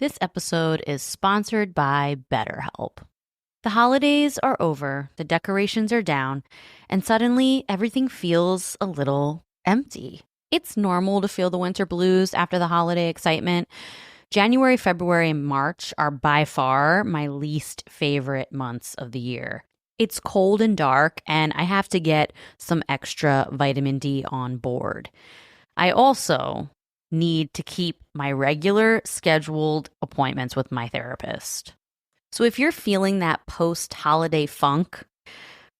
This episode is sponsored by BetterHelp. The holidays are over, the decorations are down, and suddenly everything feels a little empty. It's normal to feel the winter blues after the holiday excitement. January, February, and March are by far my least favorite months of the year. It's cold and dark, and I have to get some extra vitamin D on board. I also need to keep my regular scheduled appointments with my therapist. So if you're feeling that post-holiday funk,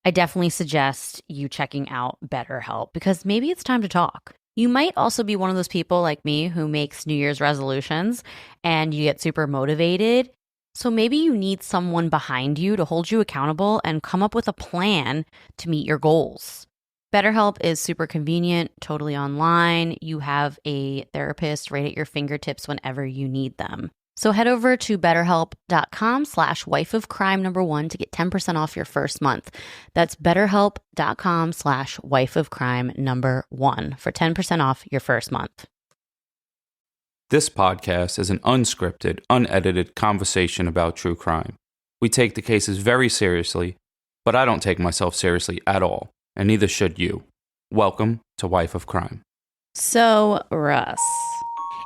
I definitely suggest you checking out BetterHelp because maybe it's time to talk. You might also be one of those people like me who makes New Year's resolutions and you get super motivated. So maybe you need someone behind you to hold you accountable and come up with a plan to meet your goals. BetterHelp is super convenient, totally online. You have a therapist right at your fingertips whenever you need them. So head over to betterhelp.com/wifeofcrime1 to get 10% off your first month. That's betterhelp.com/wifeofcrime1 for 10% off your first month. This podcast is an unscripted, unedited conversation about true crime. We take the cases very seriously, but I don't take myself seriously at all. And neither should you. Welcome to Wife of Crime. So, Russ,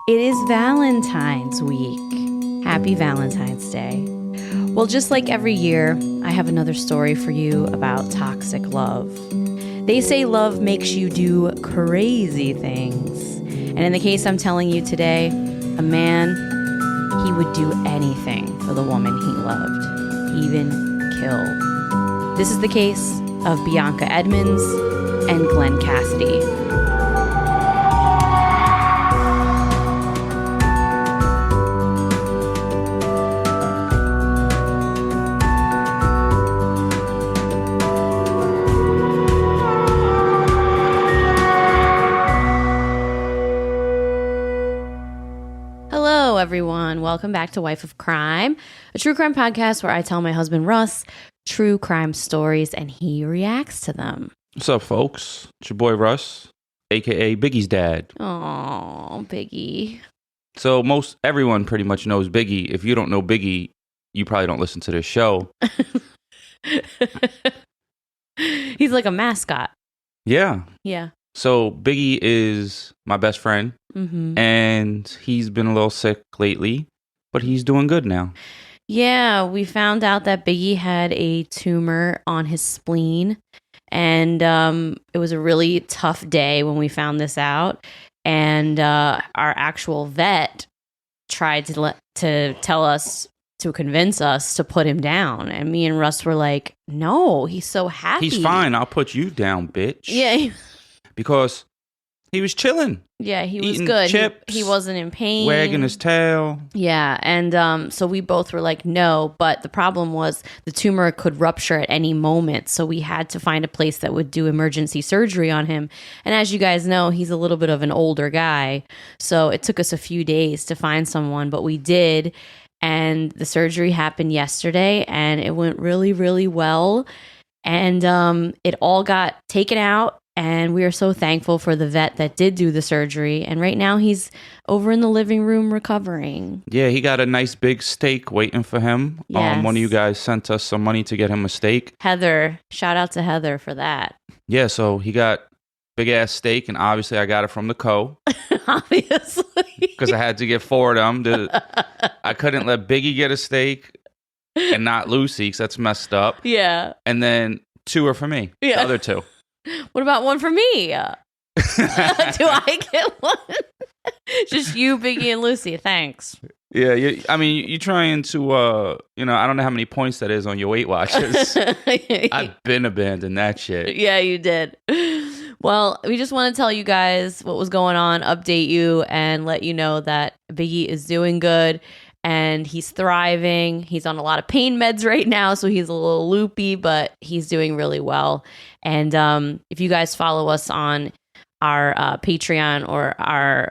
it is Valentine's week. Happy Valentine's Day. Well, just like every year, I have another story for you about toxic love. They say love makes you do crazy things. And in the case I'm telling you today, a man, he would do anything for the woman he loved, even kill. This is the case of Bianca Edmunds and Glen Cassidy. Hello, everyone. Welcome back to Wife of Crime, a true crime podcast where I tell my husband, Russ, true crime stories and he reacts to them. What's up, folks? It's your boy Russ, a.k.a. Biggie's dad. Oh, Biggie. So everyone pretty much knows Biggie. If you don't know Biggie, you probably don't listen to this show. He's like a mascot. Yeah. Yeah. So Biggie is my best friend, and he's been a little sick lately, but he's doing good now. Yeah, we found out that Biggie had a tumor on his spleen, and it was a really tough day when we found this out. And our actual vet tried to tell us, to convince us to put him down. And me and Russ were like, no, he's so happy. He's fine. I'll put you down, bitch. Yeah. Because he was chilling. Yeah, he was eating good. Chips, he wasn't in pain. Wagging his tail. Yeah, and so we both were like, no, but the problem was the tumor could rupture at any moment, so we had to find a place that would do emergency surgery on him. And as you guys know, he's a little bit of an older guy, so it took us a few days to find someone, but we did, and the surgery happened yesterday, and it went really, really well, and it all got taken out. And we are so thankful for the vet that did do the surgery. And right now he's over in the living room recovering. Yeah, he got a nice big steak waiting for him. Yes. One of you guys sent us some money to get him a steak. Heather, shout out to Heather for that. Yeah, so he got big ass steak, and obviously I got it from the Co. Obviously. Because I had to get four of them. I couldn't let Biggie get a steak and not Lucy, because that's messed up. Yeah. And then 2 are for me. Yeah. The other 2. What about one for me? Do I get one? Just you, Biggie, and Lucy. Thanks. Yeah, you're trying to, I don't know how many points that is on your Weight Watchers. I've been abandoned that shit. Yeah, you did. Well, we just want to tell you guys what was going on, update you, and let you know that Biggie is doing good. And he's thriving. He's on a lot of pain meds right now, so he's a little loopy, but he's doing really well. And if you guys follow us on our Patreon or our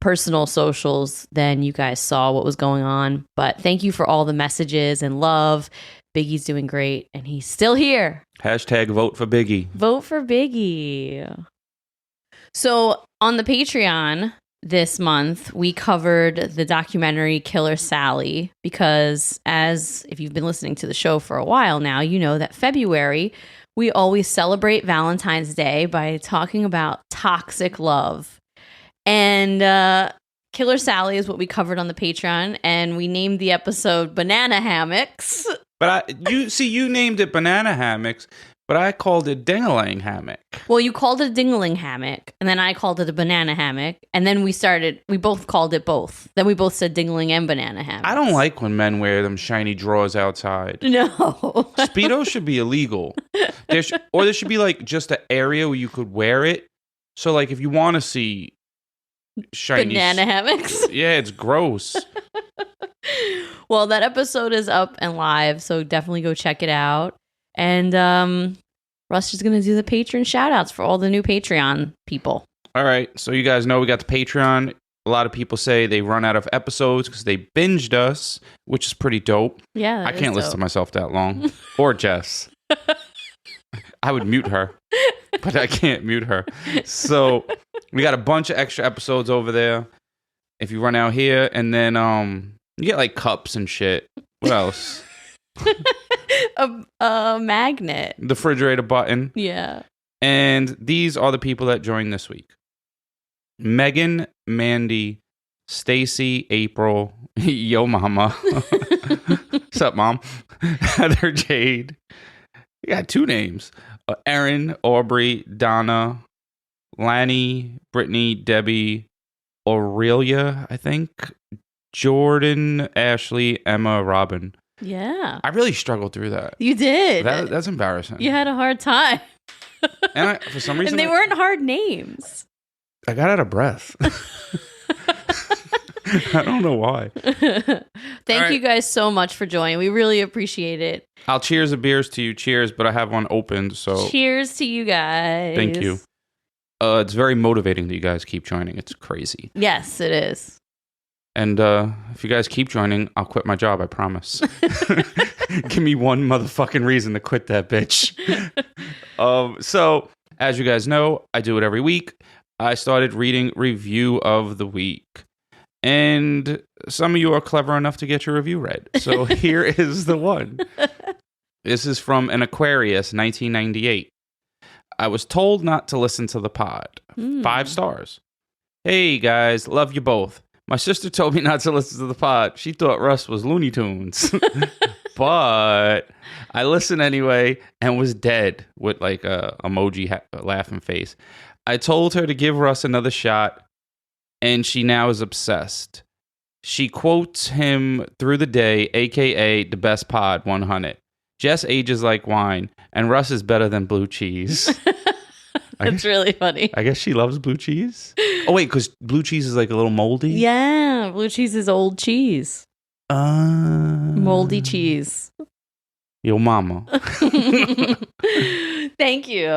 personal socials, then you guys saw what was going on. But thank you for all the messages and love. Biggie's doing great, and he's still here. Hashtag vote for Biggie. Vote for Biggie. So on the Patreon, this month, we covered the documentary Killer Sally because, if you've been listening to the show for a while now, you know that February, we always celebrate Valentine's Day by talking about toxic love. And Killer Sally is what we covered on the Patreon, and we named the episode Banana Hammocks. But you named it Banana Hammocks, but I called it Ding-a-ling Hammock. Well, you called it a ding-a-ling hammock, and then I called it a banana hammock, and then we both called it both. Then we both said ding-a-ling and banana hammock. I don't like when men wear them shiny drawers outside. No. Speedo should be illegal. There should be like just an area where you could wear it. So like if you want to see shiny banana hammocks. Yeah, it's gross. Well, that episode is up and live, so definitely go check it out. And Russ is going to do the patron shout-outs for all the new Patreon people. All right, so you guys know we got the Patreon. A lot of people say they run out of episodes because they binged us, which is pretty dope. Yeah, I can't listen to myself that long. Or Jess. I would mute her, but I can't mute her. So we got a bunch of extra episodes over there. If you run out here, and then you get like cups and shit. What else? a magnet. The refrigerator button. Yeah. And these are the people that joined this week. Megan, Mandy, Stacy, April, Yo Mama. What's up, Mom? Heather Jade. You got 2 names. Erin, Aubrey, Donna, Lanny, Brittany, Debbie, Aurelia, I think. Jordan, Ashley, Emma, Robin. Yeah. I really struggled through that. You did. That's embarrassing. You had a hard time. And for some reason... And they weren't hard names. I got out of breath. I don't know why. Thank you guys so much for joining. We really appreciate it. I'll cheers the beers to you. Cheers, but I have one opened, so... Cheers to you guys. Thank you. It's very motivating that you guys keep joining. It's crazy. Yes, it is. And if you guys keep joining, I'll quit my job, I promise. Give me one motherfucking reason to quit that bitch. So, as you guys know, I do it every week. I started reading Review of the Week. And some of you are clever enough to get your review read. So here is the one. This is from an Aquarius, 1998. I was told not to listen to the pod. 5 stars. Hey, guys, love you both. My sister told me not to listen to the pod. She thought Russ was Looney Tunes. But I listened anyway and was dead with like a emoji laughing face. I told her to give Russ another shot, and she now is obsessed. She quotes him through the day, a.k.a. the best pod 100. Jess ages like wine, and Russ is better than blue cheese. It's really funny. I guess she loves blue cheese. Oh, wait, because blue cheese is like a little moldy? Yeah, blue cheese is old cheese. Moldy cheese. Yo mama. Thank you.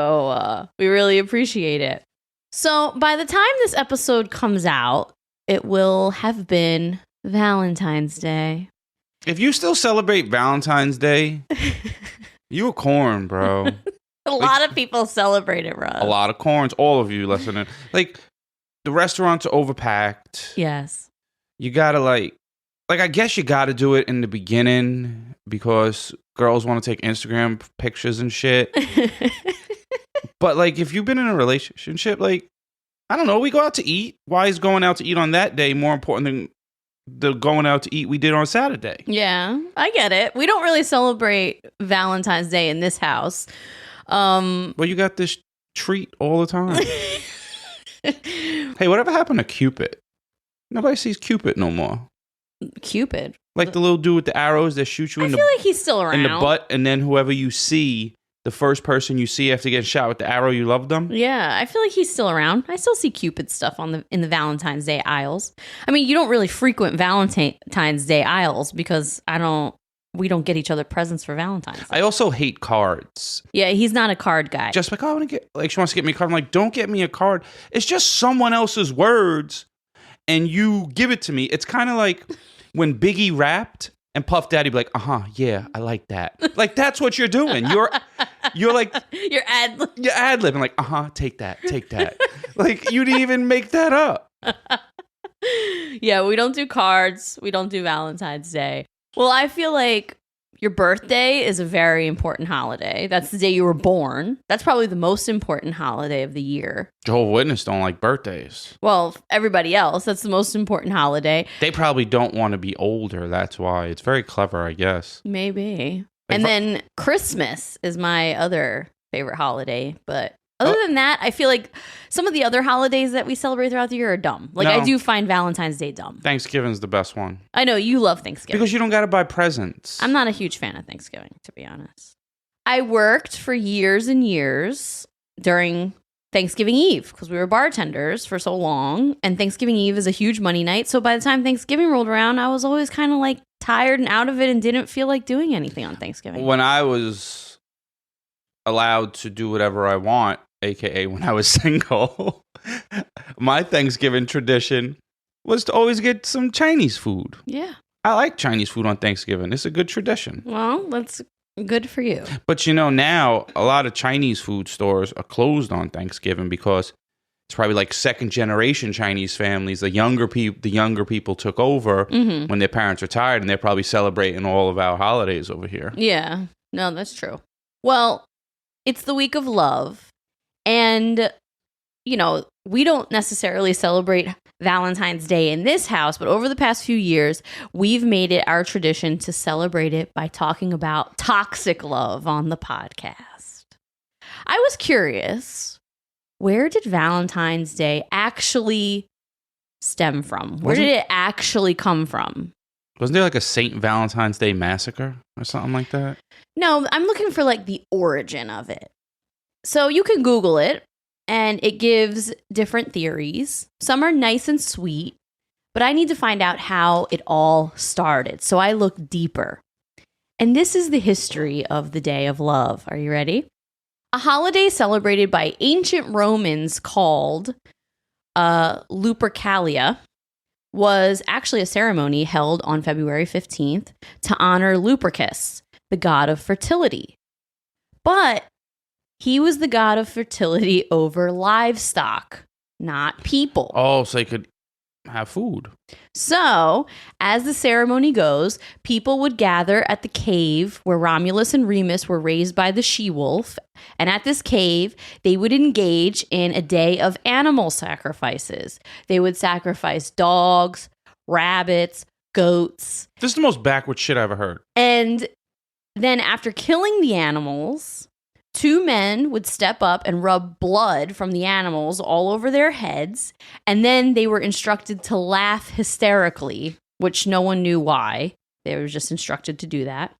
We really appreciate it. So by the time this episode comes out, it will have been Valentine's Day. If you still celebrate Valentine's Day, you a corn, bro. A lot of people celebrate it, Russ. A lot of corns. All of you listening. Like, the restaurants are overpacked. Yes. You gotta like I guess you gotta do it in the beginning because girls want to take Instagram pictures and shit. But like, if you've been in a relationship, like, I don't know, we go out to eat. Why is going out to eat on that day more important than the going out to eat we did on Saturday? Yeah, I get it. We don't really celebrate Valentine's Day in this house. Well, you got this treat all the time. Hey, whatever happened to Cupid? Nobody sees Cupid no more. Cupid? Like the little dude with the arrows that shoot you I feel like he's still around. in the butt, and then whoever you see, the first person you see after getting shot with the arrow, you love them? Yeah, I feel like he's still around. I still see Cupid stuff in the Valentine's Day aisles. I mean, you don't really frequent Valentine's Day aisles because we don't get each other presents for Valentine's Day. I also hate cards. Yeah, he's not a card guy. Just like, I want to get, like, she wants to get me a card. I'm like, don't get me a card. It's just someone else's words, and you give it to me. It's kind of like when Biggie rapped and Puff Daddy be like, yeah, I like that. Like, that's what you're doing. You're like, you're ad-libbing, like, take that. Like, you didn't even make that up. Yeah, we don't do cards. We don't do Valentine's Day. Well, I feel like your birthday is a very important holiday. That's the day you were born. That's probably the most important holiday of the year. Jehovah's Witnesses don't like birthdays. Well, everybody else, that's the most important holiday. They probably don't want to be older. That's why. It's very clever, I guess. Maybe. And then Christmas is my other favorite holiday. But other than that, I feel like some of the other holidays that we celebrate throughout the year are dumb. Like, I do find Valentine's Day dumb. Thanksgiving's the best one. I know, you love Thanksgiving. Because you don't got to buy presents. I'm not a huge fan of Thanksgiving, to be honest. I worked for years and years during Thanksgiving Eve because we were bartenders for so long. And Thanksgiving Eve is a huge money night. So by the time Thanksgiving rolled around, I was always kind of like tired and out of it and didn't feel like doing anything on Thanksgiving. When I was allowed to do whatever I want, a.k.a. when I was single, my Thanksgiving tradition was to always get some Chinese food. Yeah. I like Chinese food on Thanksgiving. It's a good tradition. Well, that's good for you. But now a lot of Chinese food stores are closed on Thanksgiving because it's probably like second generation Chinese families. The younger people took over when their parents retired, and they're probably celebrating all of our holidays over here. Yeah. No, that's true. Well, it's the week of love. And, we don't necessarily celebrate Valentine's Day in this house, but over the past few years, we've made it our tradition to celebrate it by talking about toxic love on the podcast. I was curious, where did Valentine's Day actually stem from? Where did it actually come from? Wasn't there like a St. Valentine's Day massacre or something like that? No, I'm looking for like the origin of it. So you can Google it, and it gives different theories. Some are nice and sweet, but I need to find out how it all started. So I look deeper. And this is the history of the Day of Love. Are you ready? A holiday celebrated by ancient Romans called Lupercalia was actually a ceremony held on February 15th to honor Lupercus, the god of fertility. But he was the god of fertility over livestock, not people. Oh, so they could have food. So, as the ceremony goes, people would gather at the cave where Romulus and Remus were raised by the she-wolf. And at this cave, they would engage in a day of animal sacrifices. They would sacrifice dogs, rabbits, goats. This is the most backward shit I ever heard. And then after killing the animals, two men would step up and rub blood from the animals all over their heads, and then they were instructed to laugh hysterically, which no one knew why. They were just instructed to do that.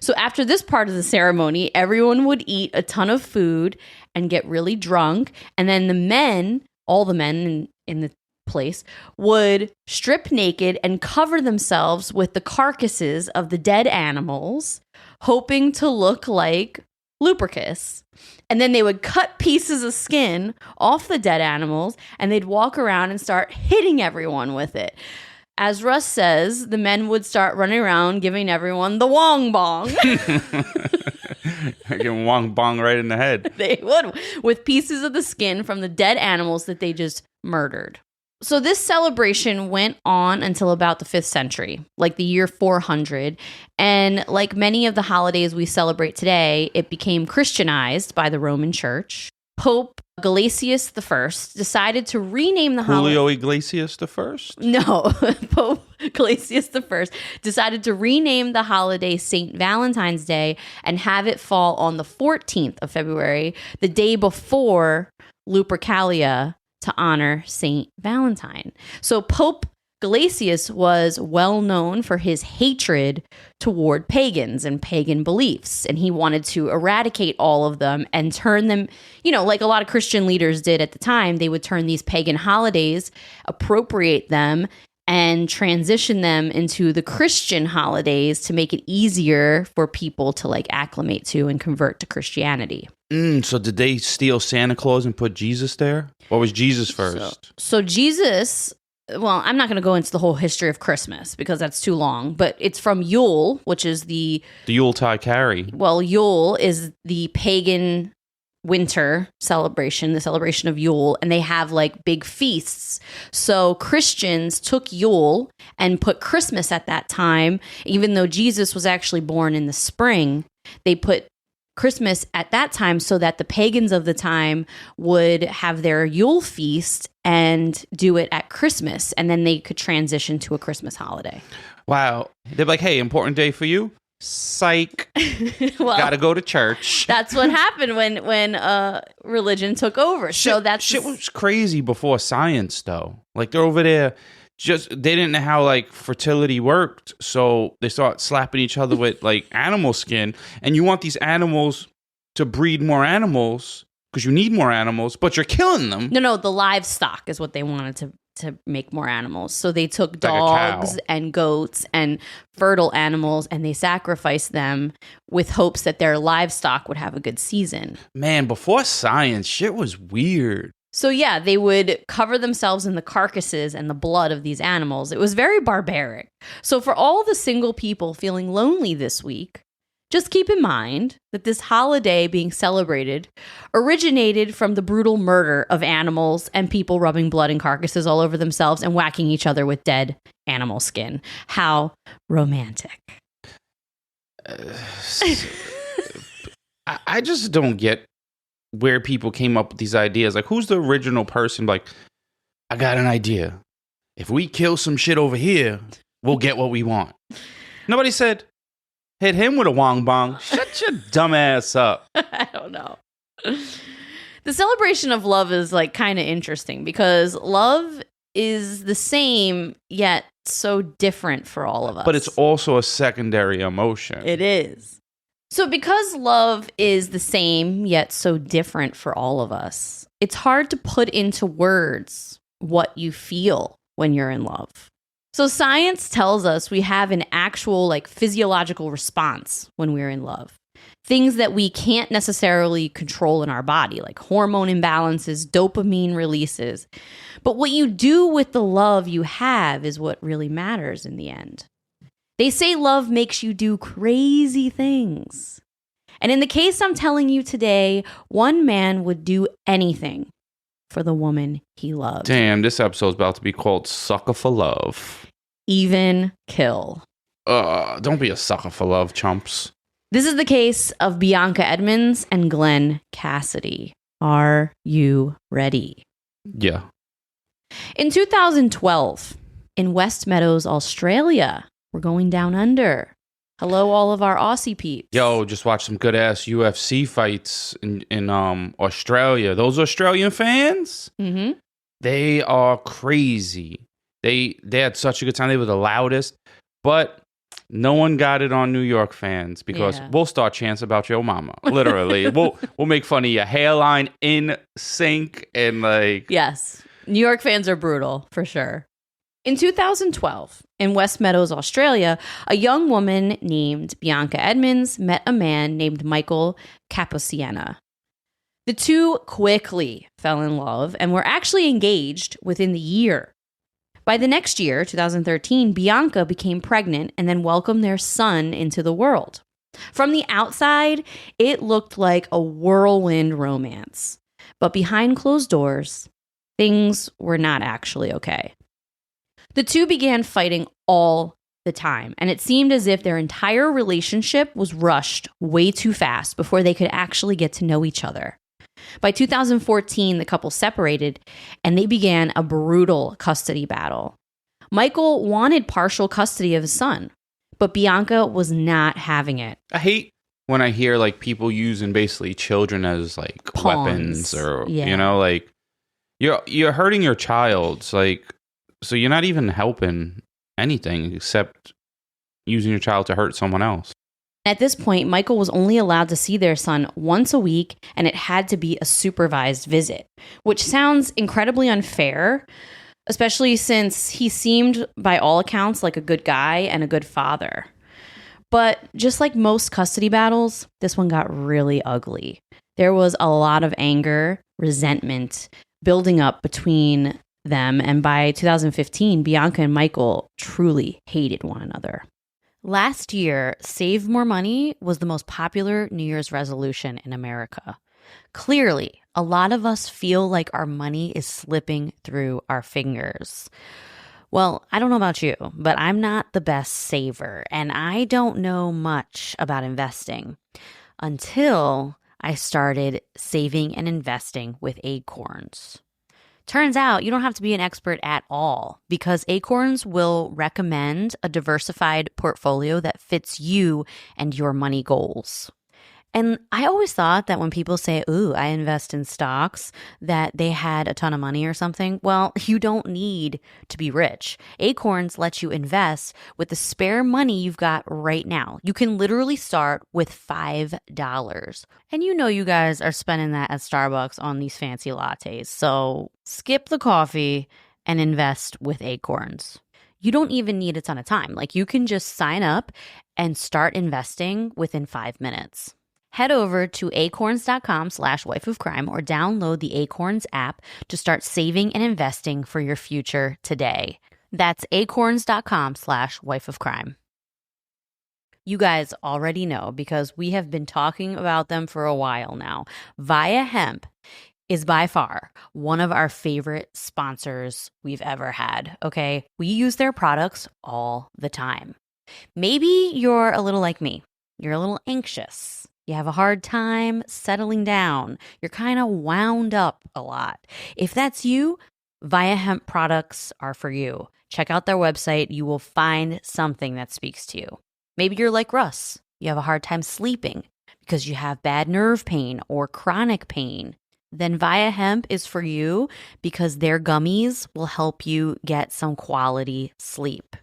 So after this part of the ceremony, everyone would eat a ton of food and get really drunk, and then all the men in the place, would strip naked and cover themselves with the carcasses of the dead animals, hoping to look like Lupercus. And then they would cut pieces of skin off the dead animals, and they'd walk around and start hitting everyone with it. As Russ says, the men would start running around giving everyone the wong bong. Giving wong bong right in the head. They would, with pieces of the skin from the dead animals that they just murdered. So this celebration went on until about the 5th century, like the year 400. And like many of the holidays we celebrate today, it became Christianized by the Roman Church. Pope Gelasius I decided to rename the holiday. Julio Iglesias the First? No, Pope Gelasius I decided to rename the holiday St. Valentine's Day and have it fall on the 14th of February, the day before Lupercalia, to honor St. Valentine. So Pope Gelasius was well known for his hatred toward pagans and pagan beliefs, and he wanted to eradicate all of them and turn them, like a lot of Christian leaders did at the time. They would turn these pagan holidays, appropriate them, and transition them into the Christian holidays to make it easier for people to acclimate to and convert to Christianity. So did they steal Santa Claus and put Jesus there? Or was Jesus first? So Jesus, well, I'm not going to go into the whole history of Christmas because that's too long, but it's from Yule, which is the Yuletide carry. Well, Yule is the pagan winter celebration, the celebration of Yule, and they have like big feasts. So Christians took Yule and put Christmas at that time. Even though Jesus was actually born in the spring, they put Christmas at that time so that the pagans of the time would have their Yule feast and do it at Christmas, and then they could transition to a Christmas holiday. Wow. They're like, hey, important day for you? Psych. Well, gotta go to church. That's what happened when religion took over. Shit was crazy before science, though. Like, they're over there, they didn't know how, like, fertility worked, so they start slapping each other with, like, animal skin, and you want these animals to breed more animals, because you need more animals, but you're killing them. No, the livestock is what they wanted to make more animals. So they took like dogs and goats and fertile animals, and they sacrificed them with hopes that their livestock would have a good season. Man, before science, shit was weird. So yeah, they would cover themselves in the carcasses and the blood of these animals. It was very barbaric. So for all the single people feeling lonely this week, just keep in mind that this holiday being celebrated originated from the brutal murder of animals and people rubbing blood and carcasses all over themselves and whacking each other with dead animal skin. How romantic. I just don't get where people came up with these ideas. Like, who's the original person? Like, I got an idea. If we kill some shit over here, we'll get what we want. Nobody said, hit him with a wong bong. Shut your dumb ass up. I don't know. The celebration of love is like kind of interesting because love is the same yet so different for all of us. But it's also a secondary emotion. It is. So because love is the same yet so different for all of us, it's hard to put into words what you feel when you're in love. So science tells us we have an actual like physiological response when we're in love. Things that we can't necessarily control in our body, like hormone imbalances, dopamine releases. But what you do with the love you have is what really matters in the end. They say love makes you do crazy things. And in the case I'm telling you today, one man would do anything for the woman he loved. Damn, this episode's about to be called Sucker for Love. Even kill. Don't be a sucker for love, chumps. This is the case of Bianca Edmunds and Glen Cassidy. Are you ready? Yeah. In 2012, in West Meadows, Australia, we're going down under. Hello, all of our Aussie peeps. Yo, just watch some good ass UFC fights in Australia. Those Australian fans, they are crazy. They had such a good time. They were the loudest, but no one got it on New York fans because we'll start chants about your mama. Literally, we'll make fun of your hairline in sync and like. Yes, New York fans are brutal for sure. In 2012, in West Meadows, Australia, a young woman named Bianca Edmunds met a man named Michael Capuciana. The two quickly fell in love and were actually engaged within the year. By the next year, 2013, Bianca became pregnant and then welcomed their son into the world. From the outside, it looked like a whirlwind romance. But behind closed doors, things were not actually okay. The two began fighting all the time, and it seemed as if their entire relationship was rushed way too fast before they could actually get to know each other. By 2014, the couple separated, and they began a brutal custody battle. Michael wanted partial custody of his son, but Bianca was not having it. I hate when I hear like people using basically children as like Pawns. Weapons or you know, like you're hurting your child. Like, so you're not even helping anything except using your child to hurt someone else. At this point, Michael was only allowed to see their son once a week, and it had to be a supervised visit, which sounds incredibly unfair, especially since he seemed, by all accounts, like a good guy and a good father. But just like most custody battles, this one got really ugly. There was a lot of anger, resentment building up between them, and by 2015, Bianca and Michael truly hated one another. Last year, Save More Money was the most popular New Year's resolution in America. Clearly, a lot of us feel like our money is slipping through our fingers. Well, I don't know about you, but I'm not the best saver, and I don't know much about investing until I started saving and investing with Acorns. Turns out you don't have to be an expert at all because Acorns will recommend a diversified portfolio that fits you and your money goals. And I always thought that when people say, ooh, I invest in stocks, that they had a ton of money or something. Well, you don't need to be rich. Acorns lets you invest with the spare money you've got right now. You can literally start with $5. And you know you guys are spending that at Starbucks on these fancy lattes. So skip the coffee and invest with Acorns. You don't even need a ton of time. Like you can just sign up and start investing within 5 minutes. Head over to acorns.com/wifeofcrime or download the Acorns app to start saving and investing for your future today. That's acorns.com/wifeofcrime. You guys already know because we have been talking about them for a while now. Via Hemp is by far one of our favorite sponsors we've ever had, okay? We use their products all the time. Maybe you're a little like me. You're a little anxious. You have a hard time settling down. You're kind of wound up a lot. If that's you, Via Hemp products are for you. Check out their website. You will find something that speaks to you. Maybe you're like Russ. You have a hard time sleeping because you have bad nerve pain or chronic pain. Then Via Hemp is for you because their gummies will help you get some quality sleep.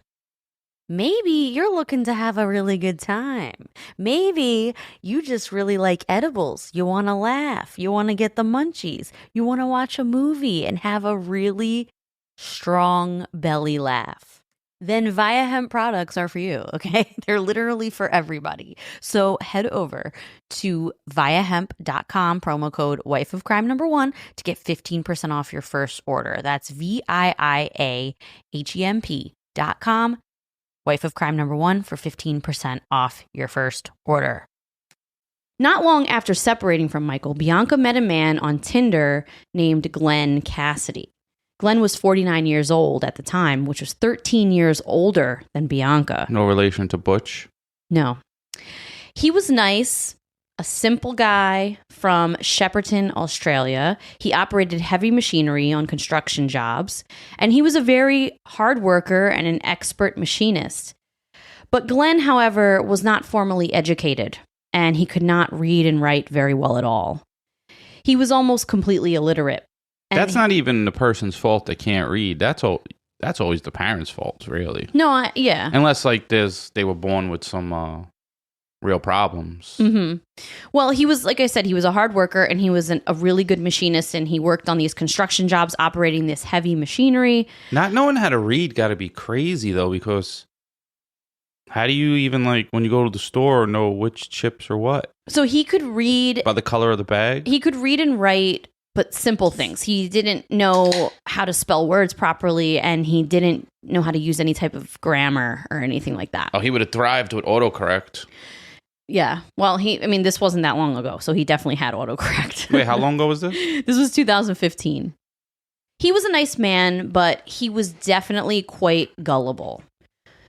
Maybe you're looking to have a really good time. Maybe you just really like edibles. You want to laugh. You want to get the munchies. You want to watch a movie and have a really strong belly laugh. Then Via Hemp products are for you, okay? They're literally for everybody. So head over to viahemp.com, promo code wifeofcrime1 to get 15% off your first order. That's viahemp.com. Wife of Crime #1 for 15% off your first order. Not long after separating from Michael, Bianca met a man on Tinder named Glen Cassidy. Glen was 49 years old at the time, which was 13 years older than Bianca. No relation to Butch? No. He was nice, a simple guy from Shepparton, Australia. He operated heavy machinery on construction jobs, and he was a very hard worker and an expert machinist. But Glen, however, was not formally educated, and he could not read and write very well at all. He was almost completely illiterate. That's not even the person's fault they can't read. That's always the parents' fault, really. No, yeah. Unless they were born with some real problems. Mm-hmm. Well, he was, like I said, he was a hard worker and he was a really good machinist, and he worked on these construction jobs operating this heavy machinery. Not knowing how to read got to be crazy, though, because how do you even, when you go to the store, know which chips or what? So he could read... By the color of the bag? He could read and write, but simple things. He didn't know how to spell words properly, and he didn't know how to use any type of grammar or anything like that. Oh, he would have thrived with autocorrect. Yeah. Well, this wasn't that long ago, so he definitely had autocorrect. Wait, how long ago was this? This was 2015. He was a nice man, but he was definitely quite gullible.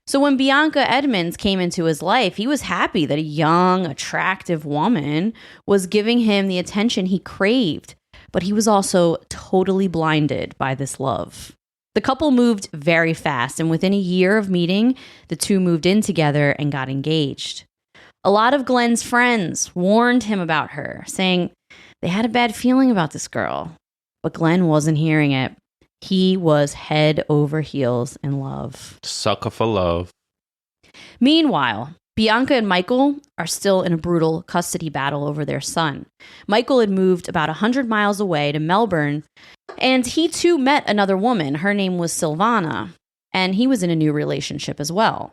So when Bianca Edmunds came into his life, he was happy that a young, attractive woman was giving him the attention he craved, but he was also totally blinded by this love. The couple moved very fast, and within a year of meeting, the two moved in together and got engaged. A lot of Glen's friends warned him about her, saying they had a bad feeling about this girl, but Glen wasn't hearing it. He was head over heels in love. Sucker for love. Meanwhile, Bianca and Michael are still in a brutal custody battle over their son. Michael had moved about 100 miles away to Melbourne, and he too met another woman. Her name was Silvana, and he was in a new relationship as well.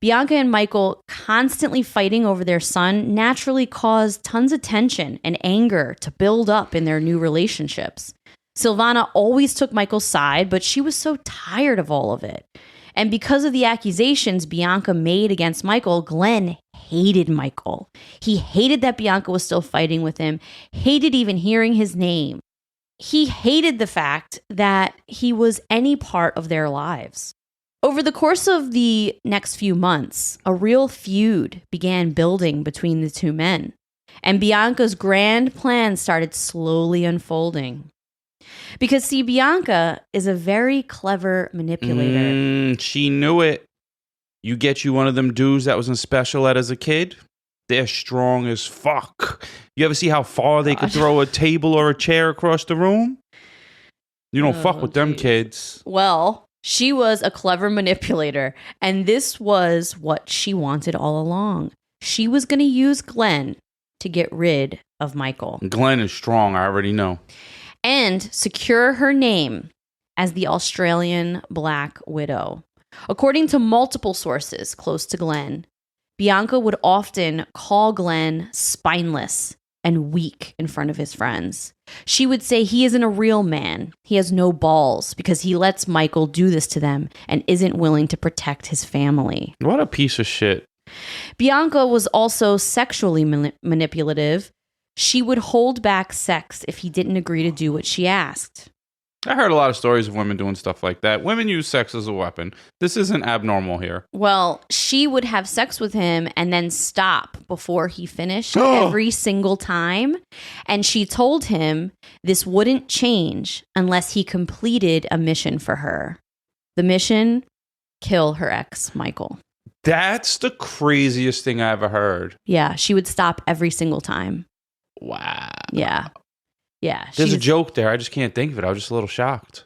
Bianca and Michael constantly fighting over their son naturally caused tons of tension and anger to build up in their new relationships. Silvana always took Michael's side, but she was so tired of all of it. And because of the accusations Bianca made against Michael, Glen hated Michael. He hated that Bianca was still fighting with him, hated even hearing his name. He hated the fact that he was any part of their lives. Over the course of the next few months, a real feud began building between the two men, and Bianca's grand plan started slowly unfolding. Because, see, Bianca is a very clever manipulator. She knew it. You get you one of them dudes that was in special ed as a kid, they're strong as fuck. You ever see how far they could throw a table or a chair across the room? You don't fuck with them kids. Well, she was a clever manipulator, and this was what she wanted all along. She was going to use Glen to get rid of Michael. Glen is strong, I already know. And secure her name as the Australian Black Widow. According to multiple sources close to Glen, Bianca would often call Glen spineless and weak in front of his friends. She would say he isn't a real man. He has no balls because he lets Michael do this to them and isn't willing to protect his family. What a piece of shit. Bianca was also sexually manipulative. She would hold back sex if he didn't agree to do what she asked. I heard a lot of stories of women doing stuff like that. Women use sex as a weapon. This isn't abnormal here. Well, she would have sex with him and then stop before he finished every single time. And she told him this wouldn't change unless he completed a mission for her. The mission, kill her ex, Michael. That's the craziest thing I ever heard. Yeah, she would stop every single time. Wow. Yeah. Yeah. There's a joke there. I just can't think of it. I was just a little shocked.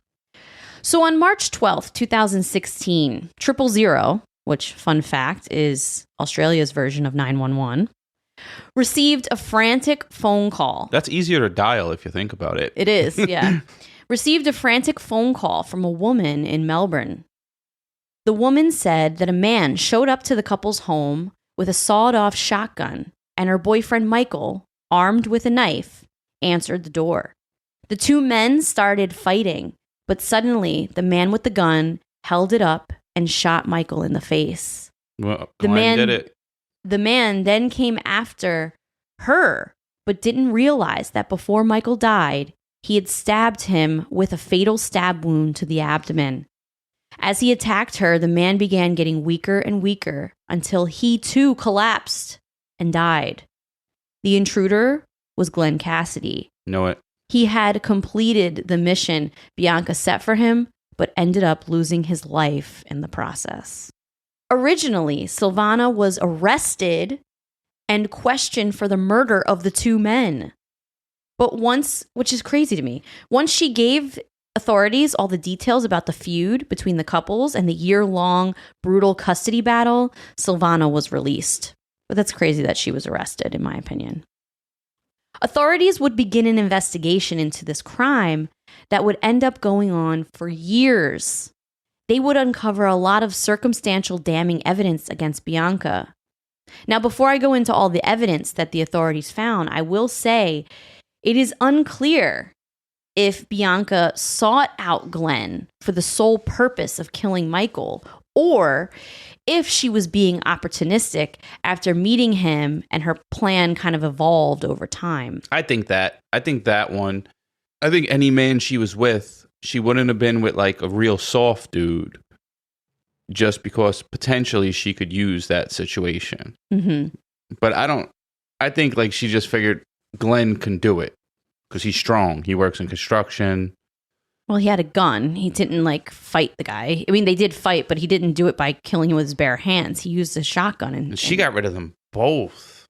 So on March 12th, 2016, 000, which, fun fact, is Australia's version of 911, received a frantic phone call. That's easier to dial if you think about it. It is, yeah. Received a frantic phone call from a woman in Melbourne. The woman said that a man showed up to the couple's home with a sawed-off shotgun, and her boyfriend Michael, armed with a knife, answered the door. The two men started fighting, but suddenly the man with the gun held it up and shot Michael in the face. Well, Glenn did it. The man then came after her, but didn't realize that before Michael died, he had stabbed him with a fatal stab wound to the abdomen. As he attacked her, the man began getting weaker and weaker until he too collapsed and died. The intruder was Glen Cassidy. Know it. He had completed the mission Bianca set for him, but ended up losing his life in the process. Originally, Silvana was arrested and questioned for the murder of the two men. But once, which is crazy to me, once she gave authorities all the details about the feud between the couples and the year-long brutal custody battle, Silvana was released. But that's crazy that she was arrested, in my opinion. Authorities would begin an investigation into this crime that would end up going on for years. They would uncover a lot of circumstantial damning evidence against Bianca. Now, before I go into all the evidence that the authorities found, I will say it is unclear if Bianca sought out Glen for the sole purpose of killing Michael, or if she was being opportunistic after meeting him and her plan kind of evolved over time. I think that one. I think any man she was with, she wouldn't have been with like a real soft dude just because potentially she could use that situation. Mm-hmm. But I think like she just figured Glen can do it because he's strong. He works in construction. Well, he had a gun. He didn't like fight the guy. I mean, they did fight, but he didn't do it by killing him with his bare hands. He used a shotgun. And she got rid of them both.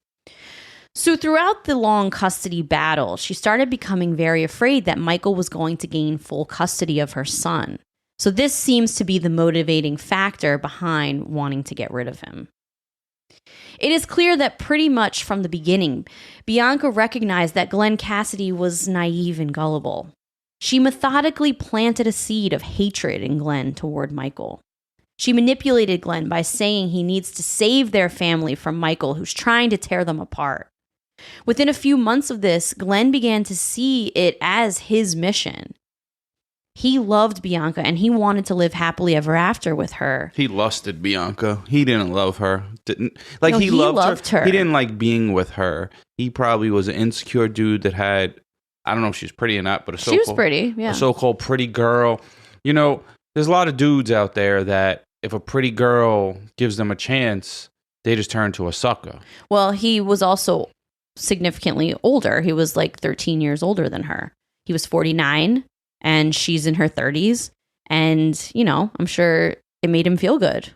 So throughout the long custody battle, she started becoming very afraid that Michael was going to gain full custody of her son. So this seems to be the motivating factor behind wanting to get rid of him. It is clear that pretty much from the beginning, Bianca recognized that Glen Cassidy was naive and gullible. She methodically planted a seed of hatred in Glen toward Michael. She manipulated Glen by saying he needs to save their family from Michael, who's trying to tear them apart. Within a few months of this, Glen began to see it as his mission. He loved Bianca and he wanted to live happily ever after with her. He lusted Bianca. He didn't love her. No, he loved her. He didn't like being with her. He probably was an insecure dude that had, I don't know if she's pretty or not, but she was pretty, yeah. A so-called pretty girl. You know, there's a lot of dudes out there that if a pretty girl gives them a chance, they just turn to a sucker. Well, he was also significantly older. He was like 13 years older than her. He was 49 and she's in her 30s. And, you know, I'm sure it made him feel good.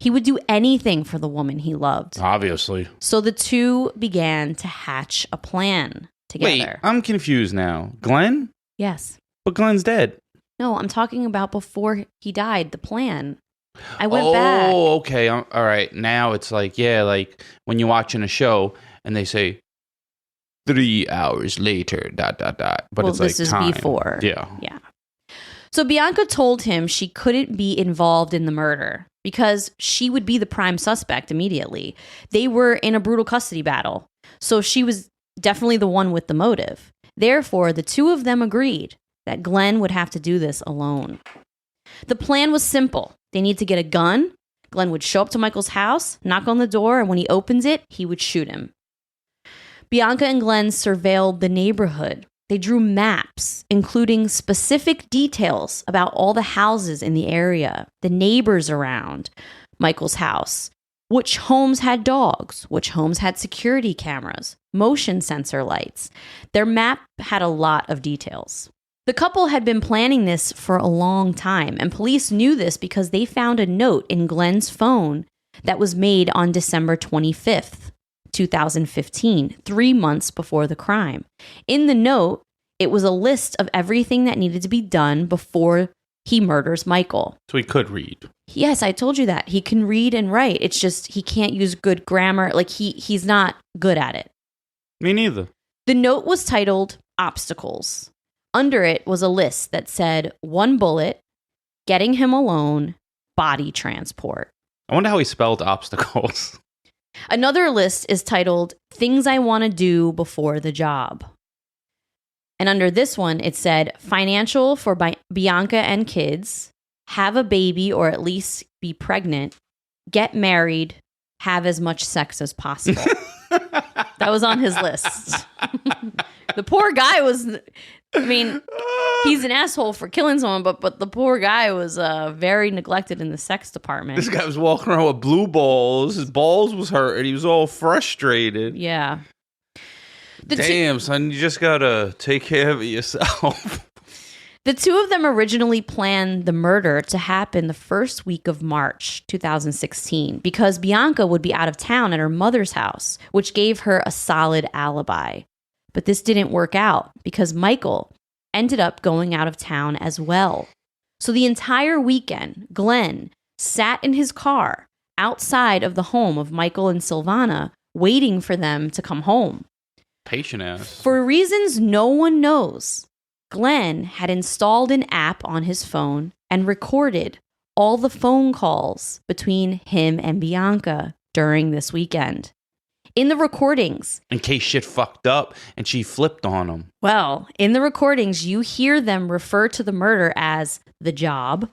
He would do anything for the woman he loved. Obviously. So the two began to hatch a plan together. Wait, I'm confused now. Glenn? Yes. But Glenn's dead. No, I'm talking about before he died, the plan. I went back. Oh, okay. All right. Now it's like, yeah, like when you're watching a show and they say 3 hours later, ... But well, it's like this is time. Before. Yeah. Yeah. So Bianca told him she couldn't be involved in the murder because she would be the prime suspect immediately. They were in a brutal custody battle. So she was definitely the one with the motive. Therefore, the two of them agreed that Glenn would have to do this alone. The plan was simple. They need to get a gun. Glenn would show up to Michael's house, knock on the door, and when he opens it, he would shoot him. Bianca and Glenn surveilled the neighborhood. They drew maps, including specific details about all the houses in the area, the neighbors around Michael's house, which homes had dogs, which homes had security cameras, motion sensor lights. Their map had a lot of details. The couple had been planning this for a long time, and police knew this because they found a note in Glenn's phone that was made on December 25th, 2015, 3 months before the crime. In the note, it was a list of everything that needed to be done before he murders Michael. So he could read. Yes, I told you that. He can read and write. It's just he can't use good grammar. Like he's not good at it. Me neither. The note was titled Obstacles. Under it was a list that said 1 bullet, getting him alone, body transport. I wonder how he spelled obstacles. Another list is titled Things I Want to Do Before the Job. And under this one, it said financial for Bianca and kids, have a baby or at least be pregnant, get married, have as much sex as possible. That was on his list. The poor guy was, I mean, he's an asshole for killing someone, but the poor guy was very neglected in the sex department. This guy was walking around with blue balls. His balls was hurting. He was all frustrated. Yeah. Damn, son, you just gotta take care of it yourself. The two of them originally planned the murder to happen the first week of March 2016 because Bianca would be out of town at her mother's house, which gave her a solid alibi. But this didn't work out because Michael ended up going out of town as well. So the entire weekend, Glenn sat in his car outside of the home of Michael and Silvana, waiting for them to come home. Patient ass. For reasons no one knows, Glenn had installed an app on his phone and recorded all the phone calls between him and Bianca during this weekend. In the recordings, in case shit fucked up and she flipped on him. Well, in the recordings, you hear them refer to the murder as the job.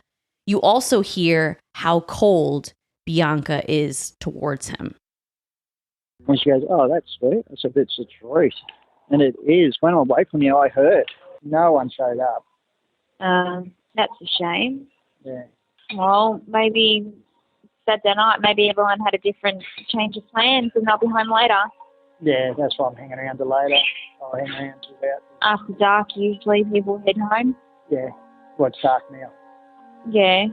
You also hear how cold Bianca is towards him. And she goes, "Oh, that's sweet." I said, "It's the truth." And it is. When I'm away from you, I heard. No one showed up. That's a shame. Yeah. Well, maybe Saturday night, maybe everyone had a different change of plans and they'll be home later. Yeah, that's why I'm hanging around till later. I'll hang around till about... After dark, usually people head home. Yeah. Well, it's dark now. Yeah.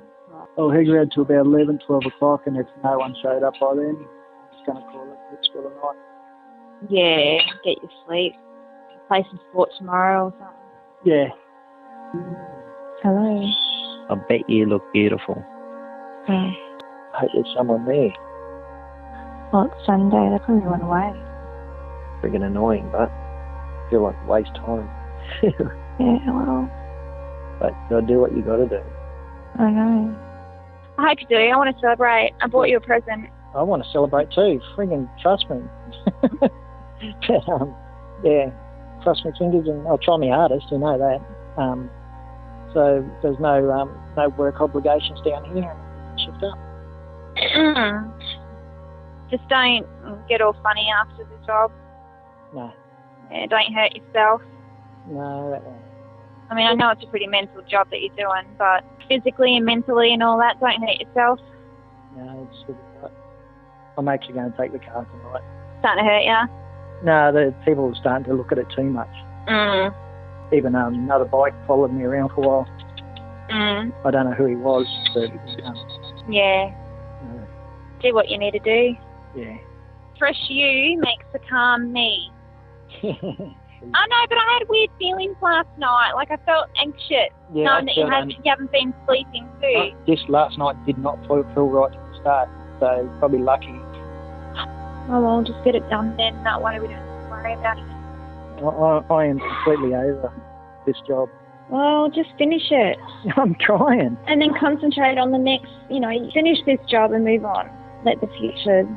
I'll hang around till about 11, 12 o'clock, and if no one showed up by then, I'm just going to call it quits for the night. Yeah, get your sleep. Play some sport tomorrow or something. Yeah. Hello. I bet you look beautiful. Yeah. I hope there's someone there. Well, it's Sunday. They probably went away. Friggin' annoying, but I feel like a waste time. Yeah, well. But you gotta do what you gotta do. I know. I hope you do. I want to celebrate. I bought you a present. I want to celebrate too. Friggin' trust me. But, yeah, cross my fingers and I'll try my hardest, you know that. So there's no work obligations down here and shift up. Just don't get all funny after the job. No. Yeah, don't hurt yourself. No, that won't. I mean, I know it's a pretty mental job that you're doing, but physically and mentally and all that, don't hurt yourself. No, it's good. I'm actually going to take the car tonight. Starting to hurt you? No, the people are starting to look at it too much. Even another bike followed me around for a while. I don't know who he was, but... yeah. Do what you need to do. Yeah. Fresh you makes a calm me. I know, but I had weird feelings last night. Like, I felt anxious, knowing that you haven't been sleeping too. This last night did not feel right at the start, so probably lucky. Oh, well, just get it done then. That way we don't have to worry about it. I am completely over this job. Well, just finish it. I'm trying. And then concentrate on the next, finish this job and move on. Let the future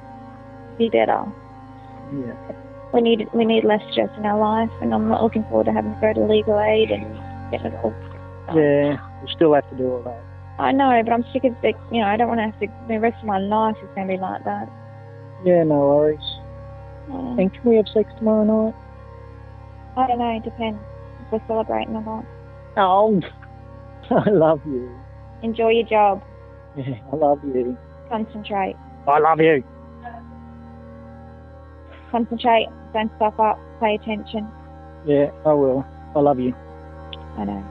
be better. Yeah. We need less stress in our life, and I'm not looking forward to having to go to legal aid and get it all done. Yeah, we still have to do all that. I know, but I'm sick of it. I don't want to have to, the rest of my life is going to be like that. Yeah, no worries. And can we have sex tomorrow night? I don't know, it depends if we're celebrating or not. Oh, I love you. Enjoy your job. Yeah, I love you. Concentrate. I love you. Concentrate. Don't stuff up. Pay attention. Yeah, I will. I love you. I know.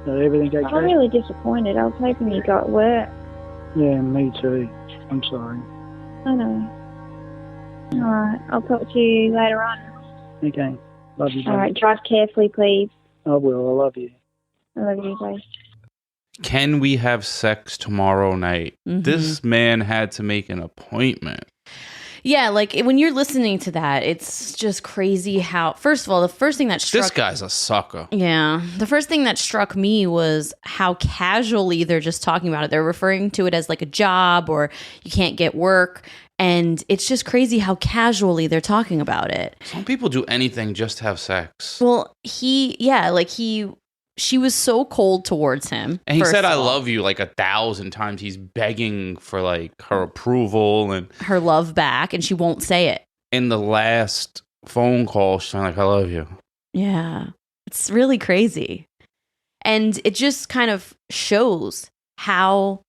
So everything okay? I'm really disappointed. I was hoping you got work. Yeah, me too. I'm sorry. I know. Alright, I'll talk to you later on. Okay. Love you. Alright, drive carefully, please. I will. I love you. I love you, guys. Can we have sex tomorrow night? This man had to make an appointment. Yeah, like when you're listening to that, it's just crazy how, first of all, the first thing that struck... This guy's a sucker. Yeah. The first thing that struck me was how casually they're just talking about it. They're referring to it as like a job or you can't get work. And it's just crazy how casually they're talking about it. Some people do anything just to have sex. Well, she was so cold towards him. And he said, I love you like 1,000 times. He's begging for like her approval and her love back, and she won't say it. In the last phone call, she's like, I love you. Yeah. It's really crazy. And it just kind of shows how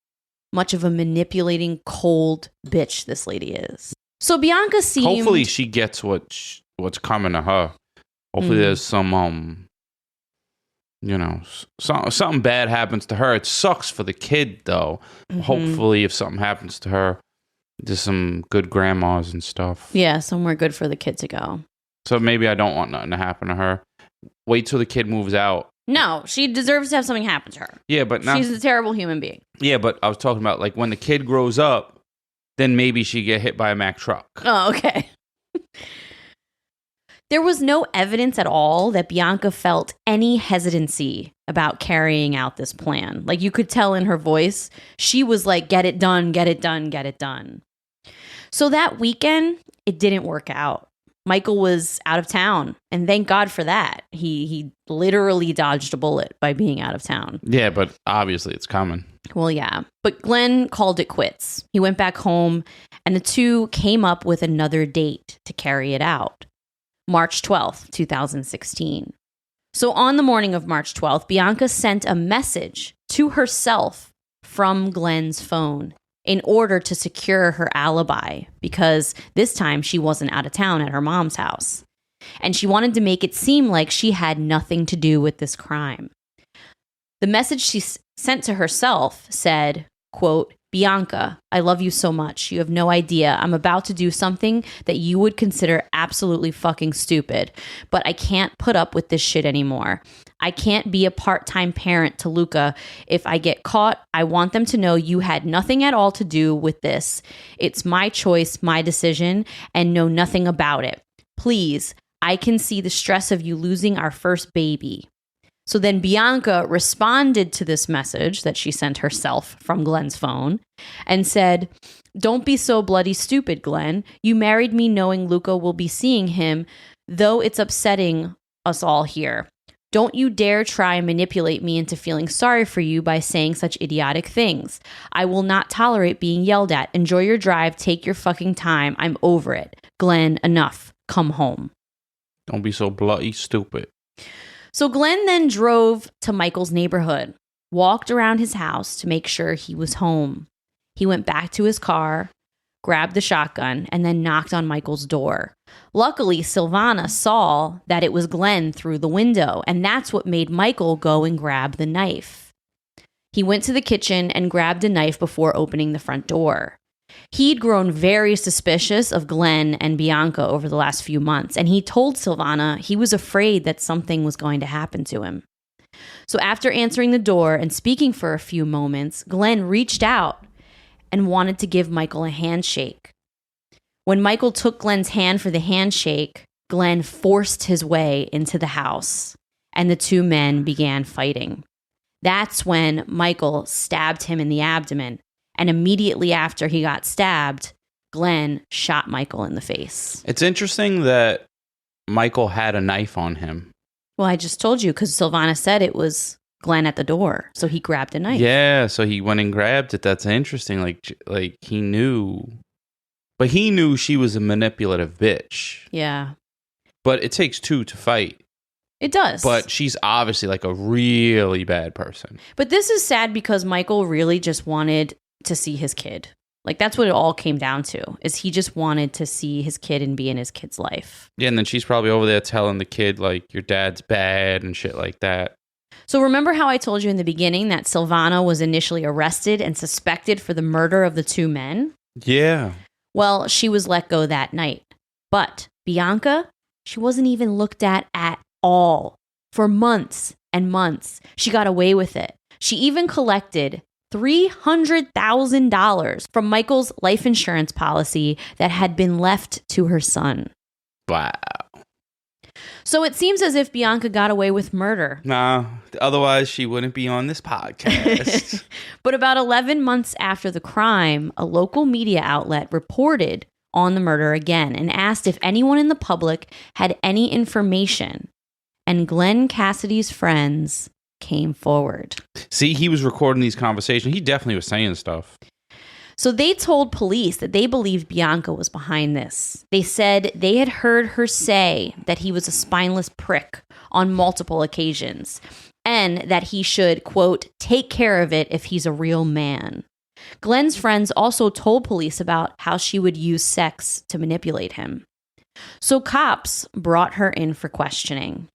much of a manipulating, cold bitch this lady is. So Bianca seemed... Hopefully she gets what's coming to her. Hopefully there's some... something bad happens to her. It sucks for the kid, though. Hopefully, if something happens to her, there's some good grandmas and stuff. Yeah, somewhere good for the kid to go. So maybe I don't want nothing to happen to her. Wait till the kid moves out. No, she deserves to have something happen to her. Yeah, but now she's a terrible human being. Yeah, but I was talking about like when the kid grows up, then maybe she get hit by a Mack truck. Oh, okay. There was no evidence at all that Bianca felt any hesitancy about carrying out this plan. Like you could tell in her voice, she was like, get it done, get it done, get it done. So that weekend, it didn't work out. Michael was out of town, and thank God for that. He literally dodged a bullet by being out of town. Yeah, but obviously it's coming. Well, yeah. But Glen called it quits. He went back home, and the two came up with another date to carry it out. March 12th, 2016. So on the morning of March 12th, Bianca sent a message to herself from Glen's phone in order to secure her alibi because this time she wasn't out of town at her mom's house. And she wanted to make it seem like she had nothing to do with this crime. The message she sent to herself said, quote, Bianca, I love you so much. You have no idea. I'm about to do something that you would consider absolutely fucking stupid, but I can't put up with this shit anymore. I can't be a part-time parent to Luca. If I get caught, I want them to know you had nothing at all to do with this. It's my choice, my decision, and know nothing about it. Please, I can see the stress of you losing our first baby. So then Bianca responded to this message that she sent herself from Glen's phone and said, don't be so bloody stupid, Glen. You married me knowing Luca will be seeing him, though it's upsetting us all here. Don't you dare try and manipulate me into feeling sorry for you by saying such idiotic things. I will not tolerate being yelled at. Enjoy your drive. Take your fucking time. I'm over it. Glen, enough. Come home. Don't be so bloody stupid. So Glen then drove to Michael's neighborhood, walked around his house to make sure he was home. He went back to his car, grabbed the shotgun, and then knocked on Michael's door. Luckily, Silvana saw that it was Glen through the window, and that's what made Michael go and grab the knife. He went to the kitchen and grabbed a knife before opening the front door. He'd grown very suspicious of Glen and Bianca over the last few months, and he told Silvana he was afraid that something was going to happen to him. So after answering the door and speaking for a few moments, Glen reached out and wanted to give Michael a handshake. When Michael took Glen's hand for the handshake, Glen forced his way into the house, and the two men began fighting. That's when Michael stabbed him in the abdomen, and immediately after he got stabbed, Glen shot Michael in the face. It's interesting that Michael had a knife on him. Well, I just told you because Silvana said it was Glen at the door, so he grabbed a knife. Yeah, so he went and grabbed it. That's interesting. Like he knew, but he knew she was a manipulative bitch. Yeah, but it takes two to fight. It does. But she's obviously like a really bad person. But this is sad because Michael really just wanted to see his kid. Like that's what it all came down to, is he just wanted to see his kid and be in his kid's life. Yeah, and then she's probably over there telling the kid like your dad's bad and shit like that. So remember how I told you in the beginning that Silvana was initially arrested and suspected for the murder of the two men? Yeah. Well, she was let go that night. But Bianca, she wasn't even looked at all. For months and months, she got away with it. She even collected $300,000 from Michael's life insurance policy that had been left to her son. Wow. So it seems as if Bianca got away with murder. Nah, otherwise she wouldn't be on this podcast. But about 11 months after the crime, a local media outlet reported on the murder again and asked if anyone in the public had any information. And Glen Cassidy's friends came forward. See, he was recording these conversations. He definitely was saying stuff. So they told police that they believed Bianca was behind this. They said they had heard her say that he was a spineless prick on multiple occasions and that he should, quote, take care of it if he's a real man. Glen's friends also told police about how she would use sex to manipulate him. So cops brought her in for questioning.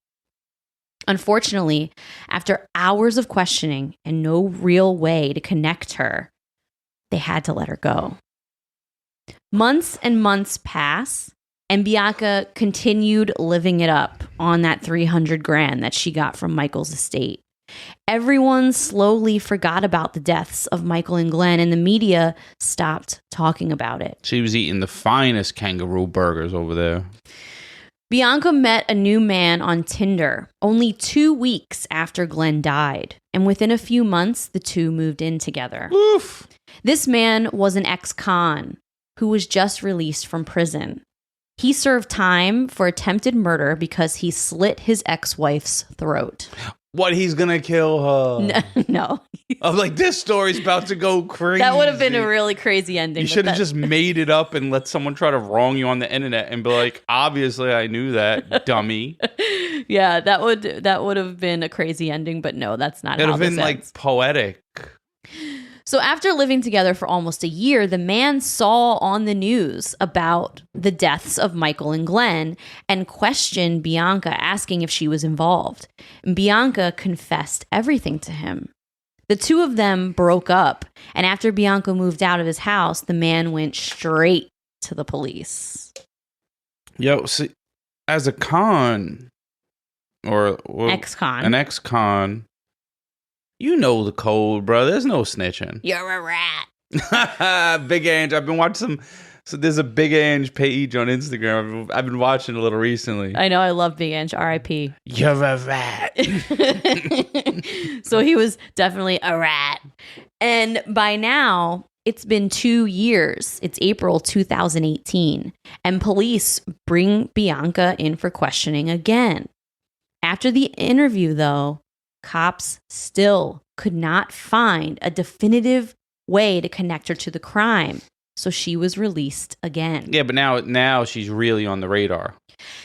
Unfortunately, after hours of questioning and no real way to connect her, they had to let her go. Months and months pass, and Bianca continued living it up on that $300,000 that she got from Michael's estate. Everyone slowly forgot about the deaths of Michael and Glen, and the media stopped talking about it. She was eating the finest kangaroo burgers over there. Bianca met a new man on Tinder only 2 weeks after Glen died, and within a few months, the two moved in together. Oof. This man was an ex-con who was just released from prison. He served time for attempted murder because he slit his ex-wife's throat. What, he's gonna kill her? No. I'm like, this story's about to go crazy. That would have been a really crazy ending. You should have just made it up and let someone try to wrong you on the internet and be like, obviously I knew that, dummy. Yeah, that would have been a crazy ending, but no, that's not how this ends. It would have been like poetic. So after living together for almost a year, the man saw on the news about the deaths of Michael and Glen and questioned Bianca, asking if she was involved. And Bianca confessed everything to him. The two of them broke up, and after Bianca moved out of his house, the man went straight to the police. Yo, see, as a con, or an ex-con, you know the code, bro. There's no snitching. You're a rat. Big Ange. I've been watching so there's a Big Ange page on Instagram. I've been watching a little recently. I know. I love Big Ange. R.I.P. You're a rat. So he was definitely a rat. And by now, it's been 2 years. It's April 2018. And police bring Bianca in for questioning again. After the interview, though, cops still could not find a definitive way to connect her to the crime. So she was released again. Yeah, but now she's really on the radar.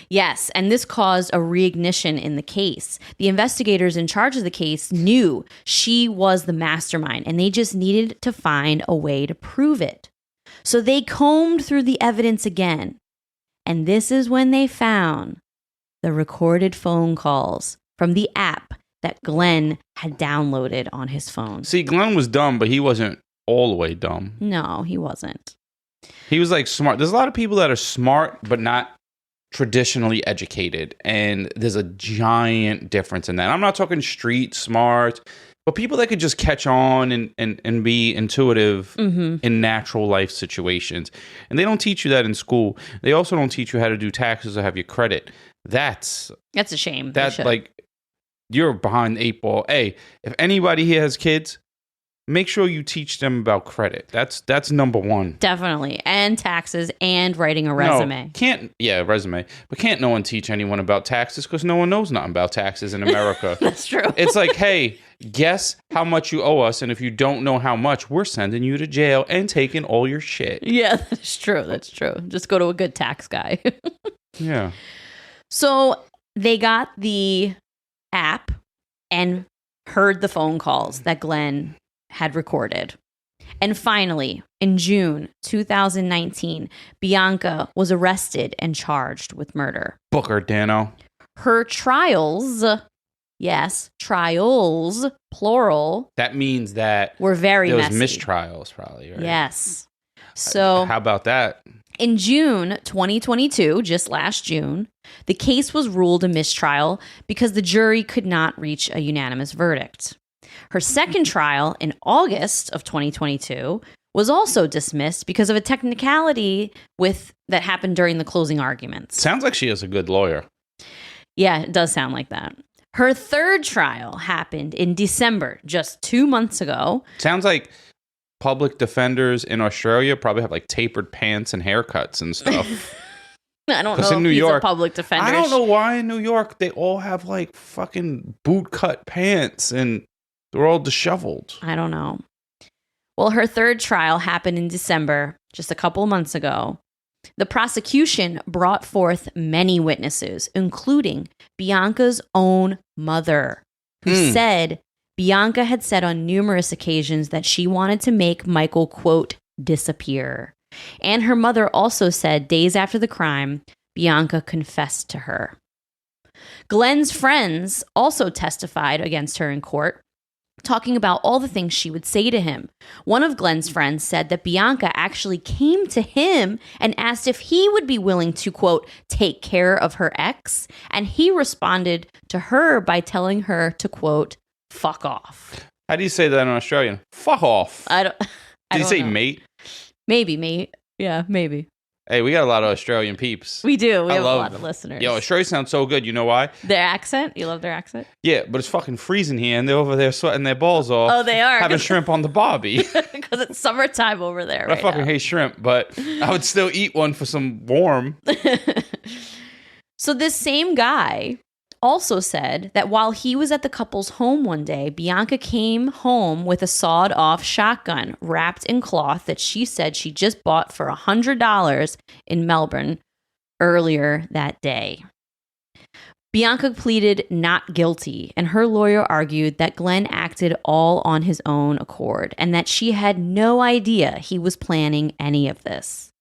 Yes, and this caused a reignition in the case. The investigators in charge of the case knew she was the mastermind, and they just needed to find a way to prove it. So they combed through the evidence again. And this is when they found the recorded phone calls from the app that Glen had downloaded on his phone. See, Glen was dumb, but he wasn't all the way dumb. No, he wasn't. He was like smart. There's a lot of people that are smart, but not traditionally educated. And there's a giant difference in that. I'm not talking street smart, but people that could just catch on and be intuitive in natural life situations. And they don't teach you that in school. They also don't teach you how to do taxes or have your credit. That's a shame. That's like, you're behind the 8 ball. Hey, if anybody here has kids, make sure you teach them about credit. That's number one. Definitely. And taxes and writing a resume. Resume. But can't no one teach anyone about taxes because no one knows nothing about taxes in America. That's true. It's like, hey, guess how much you owe us. And if you don't know how much, we're sending you to jail and taking all your shit. Yeah, that's true. That's true. Just go to a good tax guy. Yeah. So they got the app and heard the phone calls that Glen had recorded. And finally, in June 2019, Bianca was arrested and charged with murder. Booker, Dano. Her trials, yes, trials, plural. That means that were very messy. There was mistrials, probably, right? Yes. So how about that? In June 2022, just last June, the case was ruled a mistrial because the jury could not reach a unanimous verdict. Her second trial in August of 2022 was also dismissed because of a technicality that happened during the closing arguments. Sounds like she is a good lawyer. Yeah, it does sound like that. Her third trial happened in December, just 2 months ago. Sounds like public defenders in Australia probably have like tapered pants and haircuts and stuff. I don't know if he's a public defender. I don't know why in New York they all have like fucking boot cut pants and they're all disheveled. I don't know. Well, her third trial happened in December, just a couple of months ago. The prosecution brought forth many witnesses, including Bianca's own mother, who said Bianca had said on numerous occasions that she wanted to make Michael, quote, disappear. And her mother also said days after the crime, Bianca confessed to her. Glen's friends also testified against her in court, talking about all the things she would say to him. One of Glen's friends said that Bianca actually came to him and asked if he would be willing to, quote, take care of her ex. And he responded to her by telling her to, quote, fuck off. How do you say that in Australian? Fuck off. Did you say mate? Maybe mate. Yeah, maybe. Hey, we got a lot of Australian peeps. We do. We have a lot of listeners. Yo, Australia sounds so good. You know why? Their accent? You love their accent? Yeah, but it's fucking freezing here, and they're over there sweating their balls off. Oh, they are. Having shrimp on the barbie. Because it's summertime over there I fucking hate shrimp, but I would still eat one for some warm. So this same guy also said that while he was at the couple's home one day, Bianca came home with a sawed-off shotgun wrapped in cloth that she said she just bought for $100 in Melbourne earlier that day. Bianca pleaded not guilty, and her lawyer argued that Glen acted all on his own accord and that she had no idea he was planning any of this.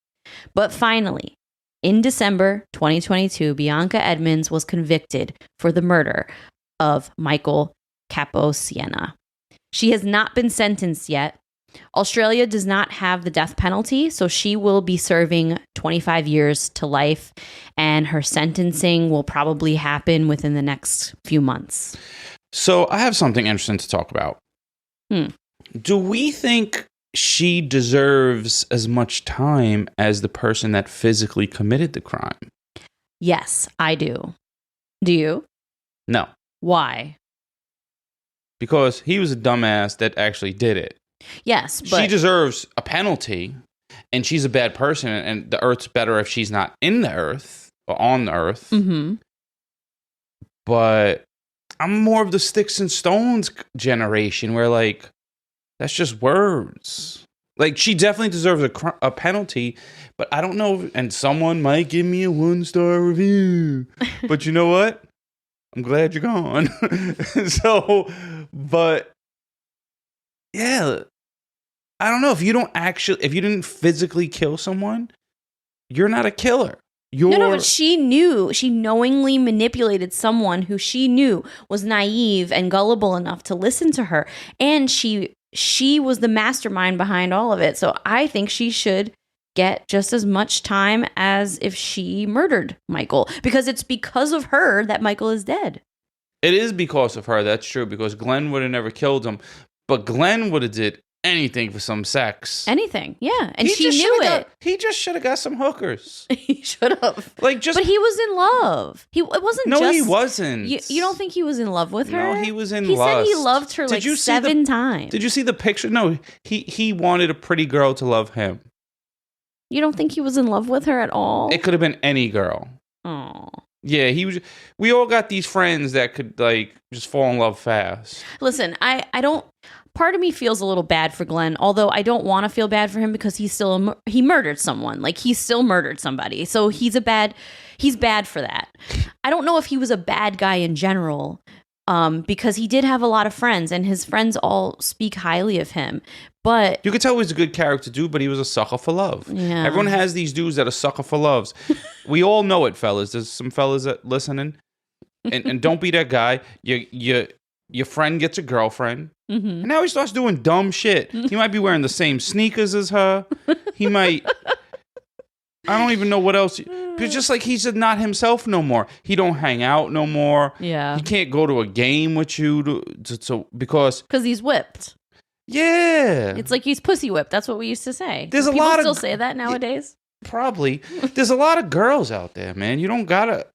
But finally, in December 2022, Bianca Edmunds was convicted for the murder of Michael Caposiena. She has not been sentenced yet. Australia does not have the death penalty, so she will be serving 25 years to life, and her sentencing will probably happen within the next few months. So I have something interesting to talk about. Do we think she deserves as much time as the person that physically committed the crime? Yes, I do. Do you? No. Why? Because he was a dumbass that actually did it. Yes, but she deserves a penalty, and she's a bad person, and the Earth's better if she's not in the Earth or on the Earth. But I'm more of the sticks and stones generation where, like, that's just words. Like, she definitely deserves a penalty, but I don't know. And someone might give me a 1-star review. But you know what? I'm glad you're gone. But yeah, I don't know. If you didn't physically kill someone, you're not a killer. No, but she knew. She knowingly manipulated someone who she knew was naive and gullible enough to listen to her. And she was the mastermind behind all of it. So I think she should get just as much time as if she murdered Michael. Because it's because of her that Michael is dead. It is because of her, that's true. Because Glenn would have never killed him. But Glenn would have did anything for some sex. Anything, yeah. And she knew it. He just should have got some hookers. He should have. But he was in love. It wasn't just... No, he wasn't. You don't think he was in love with her? No, he was in lust. He said he loved her like 7 times. Did you see the picture? No, he wanted a pretty girl to love him. You don't think he was in love with her at all? It could have been any girl. Oh. Yeah, he was. We all got these friends that could, like, just fall in love fast. Listen, I don't... Part of me feels a little bad for Glenn, although I don't want to feel bad for him because he murdered someone. Like, he still murdered somebody. So he's bad for that. I don't know if he was a bad guy in general, because he did have a lot of friends and his friends all speak highly of him. But you could tell he was a good character dude, but he was a sucker for love. Yeah. Everyone has these dudes that are sucker for loves. We all know it, fellas. There's some fellas that listening, and don't be that guy. Your friend gets a girlfriend, and now he starts doing dumb shit. He might be wearing the same sneakers as her. He might... I don't even know what else. It's just like he's just not himself no more. He don't hang out no more. Yeah. He can't go to a game with you because he's whipped. Yeah. It's like he's pussy whipped. That's what we used to say. There's People a lot still say that nowadays. Probably. There's a lot of girls out there, man. You don't gotta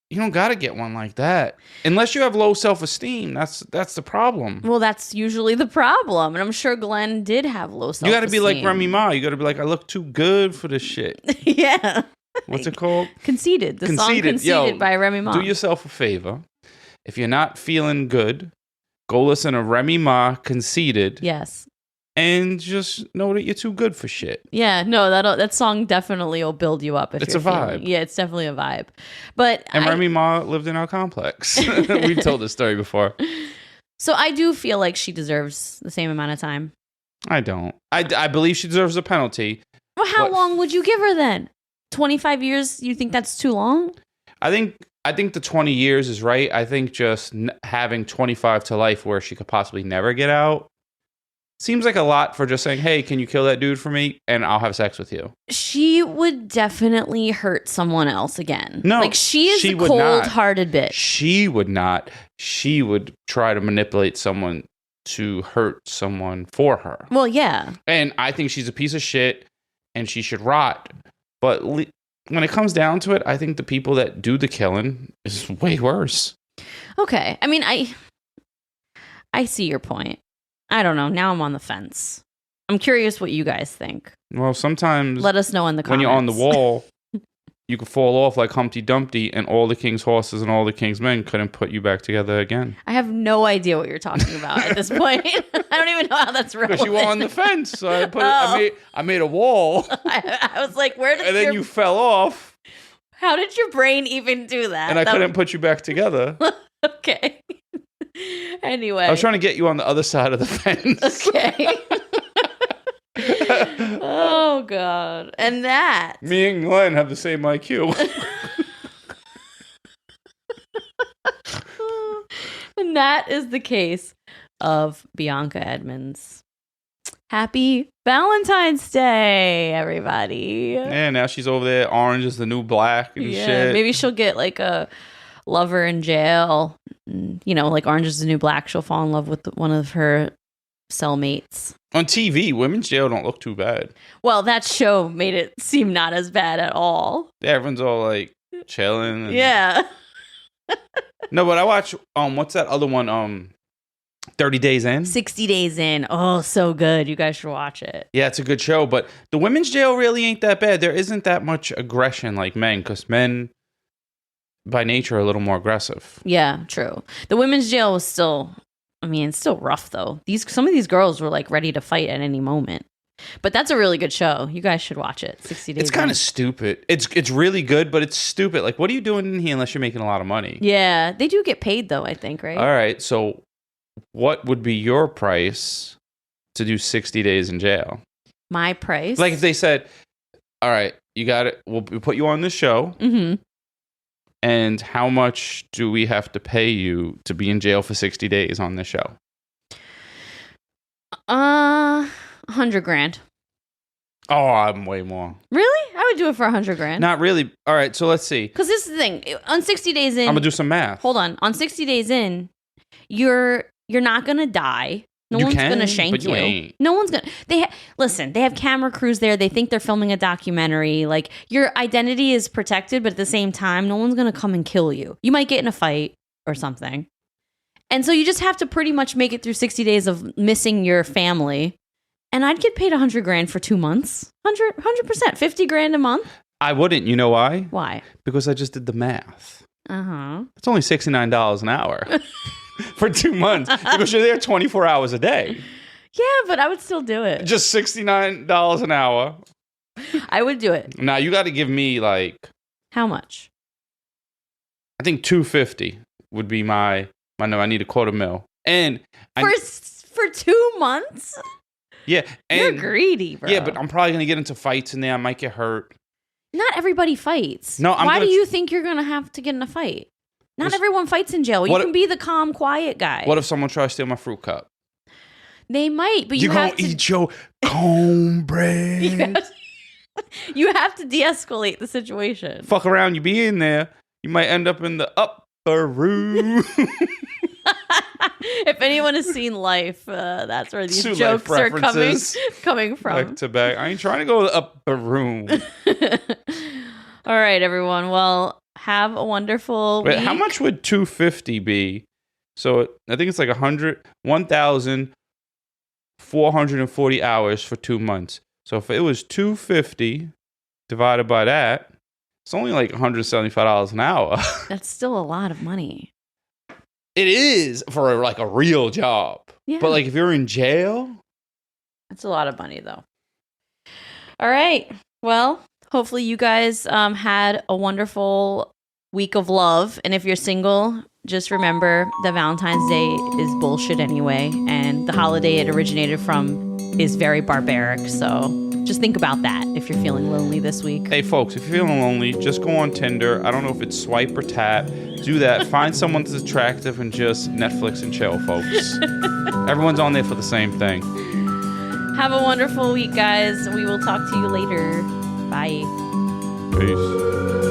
get one like that unless you have low self-esteem. That's the problem. Well, that's usually the problem, and I'm sure Glenn did have low self-esteem. You got to be like Remy Ma. You got to be like, I look too good for this shit. Yeah. What's it called? Conceited. The song Conceited by Remy Ma. Do yourself a favor. If you're not feeling good, go listen to Remy Ma, Conceited. Yes. And just know that you're too good for shit. Yeah, no, that song definitely will build you up. It's a vibe. Yeah, it's definitely a vibe. But Remy Ma lived in our complex. We've told this story before. So I do feel like she deserves the same amount of time. I don't. I believe she deserves a penalty. Well, how long would you give her then? 25 years? You think that's too long? I think the 20 years is right. I think just having 25 to life where she could possibly never get out seems like a lot for just saying, hey, can you kill that dude for me? And I'll have sex with you. She would definitely hurt someone else again. No. Like, she is a cold-hearted bitch. She would not. She would try to manipulate someone to hurt someone for her. Well, yeah. And I think she's a piece of shit and she should rot. But when it comes down to it, I think the people that do the killing is way worse. Okay. I mean, I see your point. I don't know. Now I'm on the fence. I'm curious what you guys think. Well, sometimes... Let us know in the comments. When you're on the wall, you could fall off like Humpty Dumpty and all the king's horses and all the king's men couldn't put you back together again. I have no idea what you're talking about at this point. I don't even know how that's relevant. Because you were on the fence. So I made a wall. I was like, where did And then you fell off. How did your brain even do that? And I couldn't put you back together. Okay. Anyway. I was trying to get you on the other side of the fence. Okay. Oh, God. And that. Me and Glenn have the same IQ. And that is the case of Bianca Edmunds. Happy Valentine's Day, everybody. Yeah, now she's over there. Orange is the new black and shit. Maybe she'll get like a lover in jail. You know, like Orange is the New Black. She'll fall in love with one of her cellmates. On TV, women's jail don't look too bad. Well, that show made it seem not as bad at all. Yeah, everyone's all like chilling. Yeah. No, but I watch, what's that other one? 30 Days In? 60 Days In. Oh, so good. You guys should watch it. Yeah, it's a good show, but the women's jail really ain't that bad. There isn't that much aggression like men, because men, by nature, a little more aggressive. Yeah, true. The women's jail was still rough though. Some of these girls were like ready to fight at any moment. But that's a really good show. You guys should watch it. 60 Days. It's kind of stupid. It's really good, but it's stupid. Like, what are you doing in here unless you're making a lot of money? Yeah, they do get paid though, I think, right? All right, so what would be your price to do 60 days in jail? My price? Like if they said, all right, you got it. We'll put you on this show. Mm-hmm. And how much do we have to pay you to be in jail for 60 days on this show? $100,000. Oh, I'm way more. Really? I would do it for $100,000. Not really. All right, so let's see. Because this is the thing. On 60 days in, I'm gonna do some math. Hold on. On 60 days in, you're not gonna die. No one's gonna shank you. Ain't. No one's gonna. Listen. They have camera crews there. They think they're filming a documentary. Like your identity is protected, but at the same time, no one's gonna come and kill you. You might get in a fight or something, and so you just have to pretty much make it through 60 days of missing your family. And I'd get paid $100,000 for 2 months. 100%, $50,000 a month. I wouldn't. You know why? Why? Because I just did the math. Uh-huh. It's only $69 an hour for 2 months because you're there 24 hours a day. Yeah, but I would still do it. Just $69 an hour. I would do it. Now you got to give me like how much? I think $250 would be my no. I need $250,000 and for 2 months. Yeah, and you're greedy, bro. Yeah, but I'm probably gonna get into fights in there. I might get hurt. Not everybody fights. No, why do you think you're gonna have to get in a fight? Not everyone fights in jail. You can be the calm, quiet guy. What if someone tries to steal my fruit cup? They might, but you have to eat your cornbread. Yes. You have to de-escalate the situation. Fuck around, you be in there. You might end up in the upper room. If anyone has seen Life, that's where these jokes are coming from. Back to back. I ain't trying to go to the upper room. All right, everyone. Well, have a wonderful week. How much would $250 be? So I think it's like 1,440 hours for 2 months. So if it was $250 divided by that, it's only like $175 an hour. That's still a lot of money. It is for like a real job. Yeah. But like if you're in jail, that's a lot of money though. All right. Well, hopefully you guys had a wonderful week of love. And if you're single, just remember that Valentine's Day is bullshit anyway. And the holiday it originated from is very barbaric. So just think about that if you're feeling lonely this week. Hey, folks, if you're feeling lonely, just go on Tinder. I don't know if it's swipe or tap. Do that. Find someone that's attractive and just Netflix and chill, folks. Everyone's on there for the same thing. Have a wonderful week, guys. We will talk to you later. Bye. Peace.